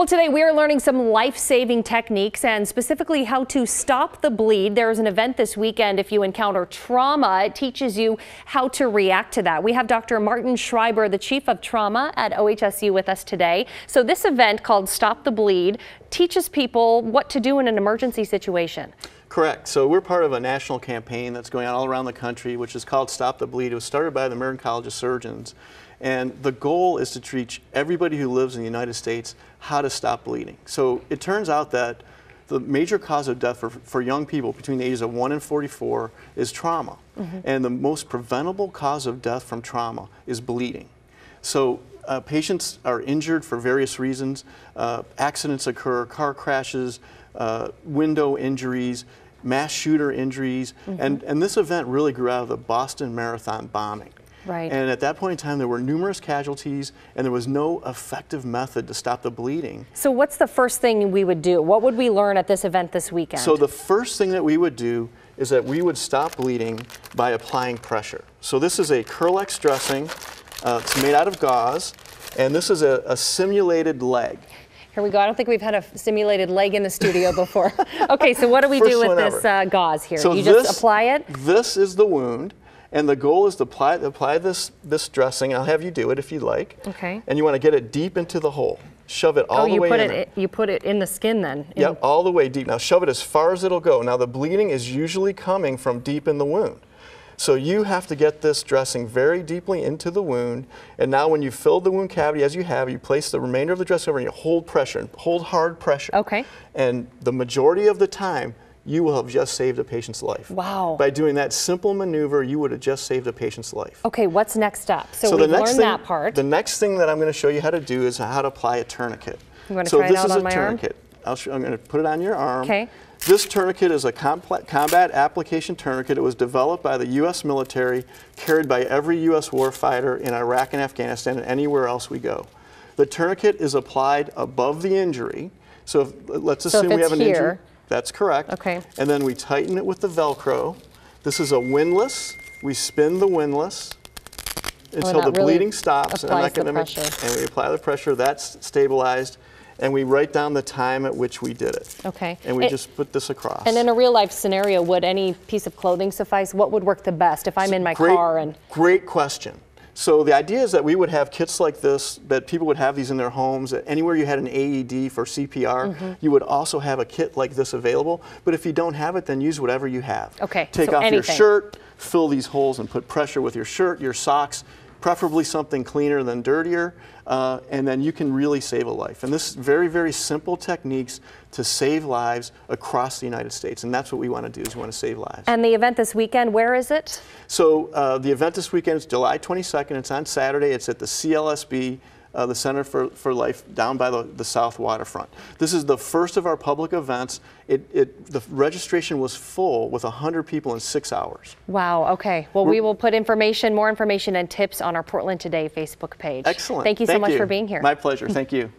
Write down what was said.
Well, today we are learning some life-saving techniques and specifically how to stop the bleed. There is an event this weekend. If you encounter trauma, it teaches you how to react to that. We have Dr. Martin Schreiber, the Chief of Trauma at OHSU, with us today. So this event called Stop the Bleed teaches people what to do in an emergency situation. Correct. So we're part of a national campaign that's going on all around the country, which is called Stop the Bleed. It was started by the American College of Surgeons. And the goal is to teach everybody who lives in the United States how to stop bleeding. So it turns out that the major cause of death for young people between the ages of 1 and 44 is trauma. And the most preventable cause of death from trauma is bleeding. So patients are injured for various reasons. Accidents occur, car crashes, window injuries, mass shooter injuries. And this event really grew out of the Boston Marathon bombing. Right. And at that point in time, there were numerous casualties, and there was no effective method to stop the bleeding. So what's the first thing we would do? What would we learn at this event this weekend? So the first thing that we would do is that we would stop bleeding by applying pressure. So this is a Kerlix dressing. It's made out of gauze, and this is a simulated leg. Here we go. I don't think we've had a simulated leg in the studio before. Okay, so what do we do with this gauze here? So you just apply it? This is the wound. And the goal is to apply this dressing. I'll have you do it if you like. Okay. And you want to get it deep into the hole. Shove it all the way in. You put it in the skin then? Yep, all the way deep. Now shove it as far as it'll go. Now the bleeding is usually coming from deep in the wound. So you have to get this dressing very deeply into the wound. And now when you fill the wound cavity as you have, you place the remainder of the dressing over and you hold pressure, hold hard pressure. Okay. And the majority of the time, you will have just saved a patient's life. Wow. By doing that simple maneuver, you would have just saved a patient's life. Okay, what's next up? So we've learned that part. The next thing that I'm going to show you how to do is how to apply a tourniquet. You want to try it out on my arm? So this is a tourniquet. I'm going to put it on your arm. Okay. This tourniquet is a combat application tourniquet. It was developed by the U.S. military, carried by every U.S. warfighter in Iraq and Afghanistan and anywhere else we go. The tourniquet is applied above the injury. So let's assume we have an injury. That's correct. Okay. And then we tighten it with the Velcro. This is a windlass. We spin the windlass until the bleeding stops. And we apply the pressure. That's stabilized. And we write down the time at which we did it. Okay. And we just put this across. And in a real life scenario, would any piece of clothing suffice? What would work the best if I'm in my car? And Great question. So the idea is that we would have kits like this, that people would have these in their homes. Anywhere you had an AED for CPR, you would also have a kit like this available. But if you don't have it, then use whatever you have. Okay. Take off your shirt, fill these holes and put pressure with your shirt, your socks, preferably something cleaner than dirtier, and then you can really save a life. And this is very, very simple techniques to save lives across the United States. And that's what we want to do, is we want to save lives. And the event this weekend, where is it? So the event this weekend is July 22nd. It's on Saturday. It's at the CLSB, the Center for Life, down by the South Waterfront. This is the first of our public events. The registration was full with 100 people in 6 hours. Wow, okay. Well, we will put more information and tips on our Portland Today Facebook page. Excellent. Thank you so much for being here. My pleasure. Thank you.